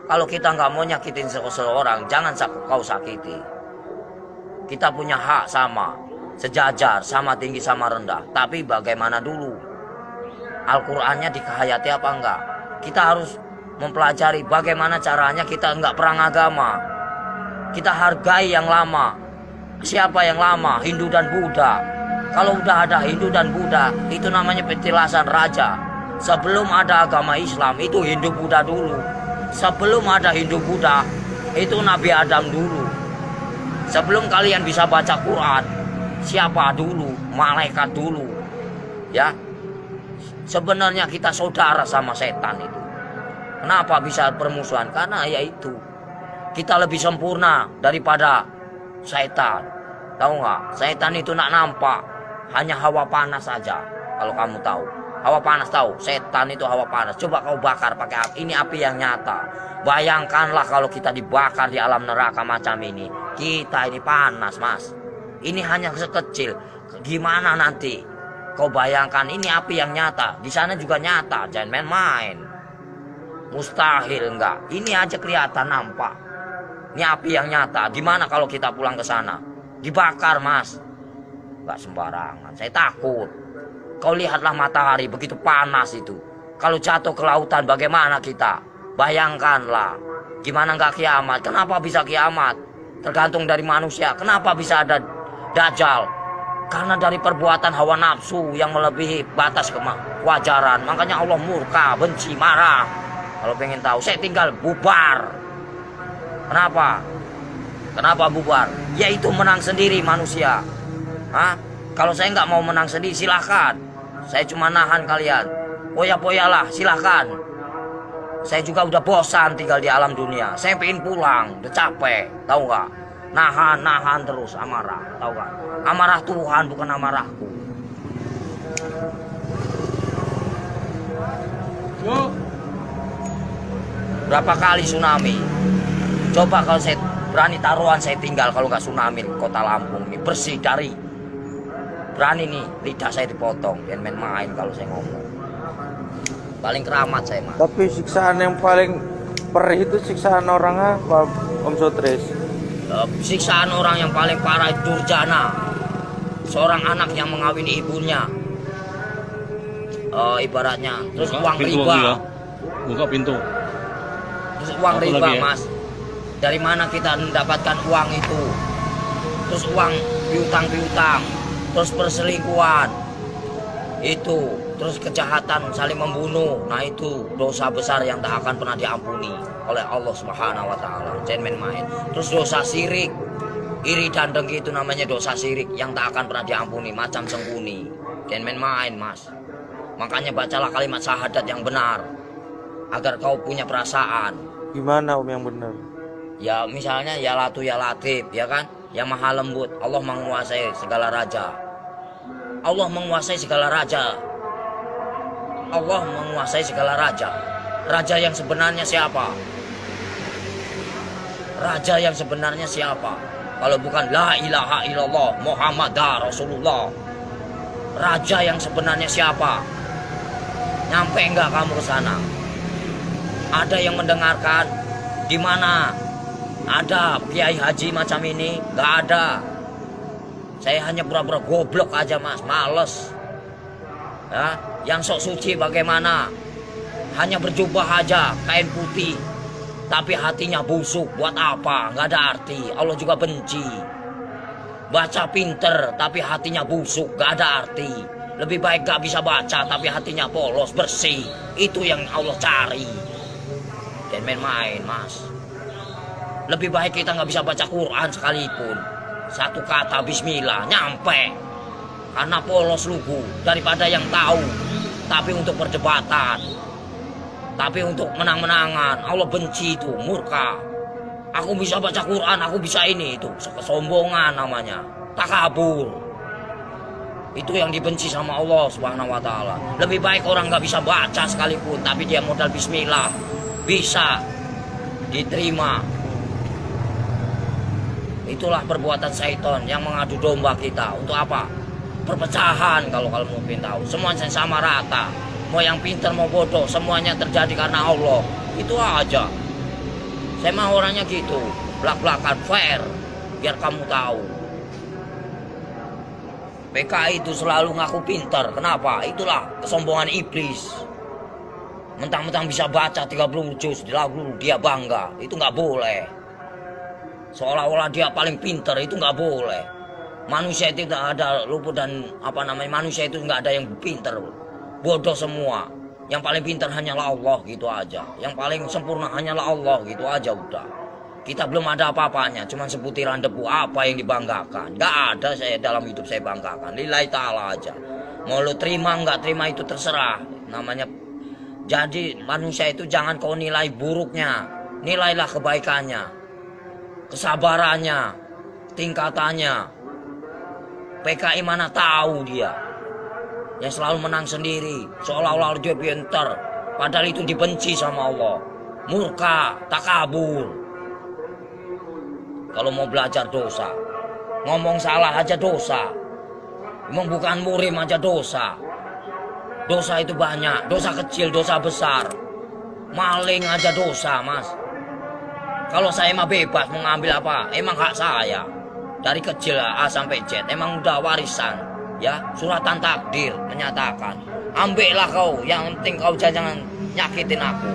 Kalau kita nggak mau nyakitin seseorang, jangan kau sakiti. Kita punya hak sama, sejajar, sama tinggi, sama rendah. Tapi bagaimana dulu? Al-Qur'annya dikehayati apa enggak? Kita harus mempelajari bagaimana caranya kita enggak perang agama. Kita hargai yang lama. Siapa yang lama? Hindu dan Buddha. Kalau udah ada Hindu dan Buddha, itu namanya petilasan raja. Sebelum ada agama Islam, itu Hindu Buddha dulu. Sebelum ada Hindu Buddha, itu Nabi Adam dulu. Sebelum kalian bisa baca Quran, siapa dulu? Malaikat dulu. Ya. Sebenarnya kita saudara sama setan itu. Kenapa bisa permusuhan? Karena ya itu, kita lebih sempurna daripada setan. Tahu nggak? Setan itu nak nampak, hanya hawa panas saja. Kalau kamu tahu, hawa panas tahu. Setan itu hawa panas. Coba kau bakar pakai api. Ini api yang nyata. Bayangkanlah kalau kita dibakar di alam neraka macam ini. Kita ini panas, mas. Ini hanya sekecil. Gimana nanti? Kau bayangkan ini api yang nyata. Di sana juga nyata. Jangan main-main. Mustahil enggak. Ini aja kelihatan nampak. Ini api yang nyata. Gimana kalau kita pulang ke sana? Dibakar, mas. Enggak sembarangan. Saya takut. Kau lihatlah matahari begitu panas itu. Kalau jatuh ke lautan bagaimana kita? Bayangkanlah. Gimana enggak kiamat? Kenapa bisa kiamat? Tergantung dari manusia. Kenapa bisa ada Dajjal? Karena dari perbuatan hawa nafsu yang melebihi batas kewajaran. Makanya Allah murka, benci, marah. Kalau pengen tahu, saya tinggal bubar. Kenapa? Kenapa bubar? Yaitu menang sendiri manusia. Hah? Kalau saya nggak mau menang sendiri, silahkan. Saya cuma nahan kalian. Poya-poyalah, silahkan. Saya juga udah bosan tinggal di alam dunia. Saya pengen pulang, udah capek. Tahu nggak? Nahan terus amarah. Tahu nggak? Amarah Tuhan bukan amarahku. Berapa kali tsunami? Coba kalau saya berani taruhan saya tinggal kalau nggak tsunami kota Lampung ini bersih dari. Berani nih lidah saya dipotong. Jangan main-main kalau saya ngomong. Paling keramat saya mas. Tapi siksaan yang paling perih itu siksaan orang apa, Om Sotris? Siksaan orang yang paling parah itu durjana. Seorang anak yang mengawini ibunya. Ibaratnya. Terus buka uang riba. Buka pintu. Terus uang riba lagi, ya? mas. Dari mana kita mendapatkan uang itu? Terus uang piutang. Terus perselingkuhan. Itu. Terus kejahatan saling membunuh. Nah itu dosa besar yang tak akan pernah diampuni oleh Allah Subhanahu wa taala. Jangan main-main. Terus dosa syirik. Iri dan dengki itu namanya dosa syirik yang tak akan pernah diampuni, macam sembunyi. Jangan main-main, mas. Makanya bacalah kalimat syahadat yang benar agar kau punya perasaan. Gimana Om yang benar? Ya misalnya ya Latu ya Latif, ya kan? Yang maha lembut. Allah menguasai segala raja. Allah menguasai segala raja. Allah menguasai segala raja. Raja yang sebenarnya siapa? Raja yang sebenarnya siapa? Kalau bukan la ilaha illallah Muhammadar Rasulullah. Raja yang sebenarnya siapa? Nyampe enggak kamu ke sana? Ada yang mendengarkan? Di mana ada kiai haji macam ini? Enggak ada. Saya hanya pura-pura goblok aja mas, males. Ya, yang sok suci bagaimana? Hanya berjubah aja, kain putih. Tapi hatinya busuk, buat apa? Nggak ada arti, Allah juga benci. Baca pinter, tapi hatinya busuk, nggak ada arti. Lebih baik nggak bisa baca, tapi hatinya polos, bersih. Itu yang Allah cari. Jangan main-main, mas. Lebih baik kita nggak bisa baca Quran sekalipun. Satu kata bismillah, nyampe. Karena polos lugu, daripada yang tahu. Tapi untuk perdebatan. Tapi untuk menang-menangan, Allah benci itu, murka. Aku bisa baca Quran, aku bisa ini, itu kesombongan namanya, takabur. Itu yang dibenci sama Allah Subhanahu wa taala. Lebih baik orang nggak bisa baca sekalipun, tapi dia modal bismillah, bisa diterima. Itulah perbuatan syaitan yang mengadu domba kita. Untuk apa? Perpecahan kalau mungkin tahu. Semuanya sama rata. Mau yang pintar mau bodoh, semuanya terjadi karena Allah. Itu aja. Saya mah orangnya gitu, belak-belakan fair, biar kamu tahu. PKI itu selalu ngaku pinter. Kenapa? Itulah kesombongan iblis. Mentang-mentang bisa baca 30 juz di lagu, dia bangga. Itu nggak boleh. Seolah-olah dia paling pinter, itu nggak boleh. Manusia itu tidak ada luput dan manusia itu nggak ada yang pinter. Bodoh semua. Yang paling pintar hanyalah Allah, gitu aja. Yang paling sempurna hanyalah Allah, gitu aja udah. Kita belum ada apa-apanya, cuman sebutiran debu. Apa yang dibanggakan? Gak ada saya dalam hidup saya banggakan. Lillahi ta'ala aja. Mau lu terima nggak terima itu terserah. Namanya. Jadi manusia itu jangan kau nilai buruknya. Nilailah kebaikannya, kesabarannya, tingkatannya. PKI mana tahu dia yang selalu menang sendiri, seolah-olah dia pintar, padahal itu dibenci sama Allah. Murka, takabur. Kalau mau belajar dosa, ngomong salah aja dosa, emang bukan murim aja dosa. Dosa itu banyak, dosa kecil, dosa besar. Maling aja dosa, mas. Kalau saya mah bebas mau ngambil apa, emang hak saya. Dari kecil A sampai Z, emang udah warisan. Ya, suratan takdir menyatakan. Ambillah kau, yang penting kau jangan nyakitin aku.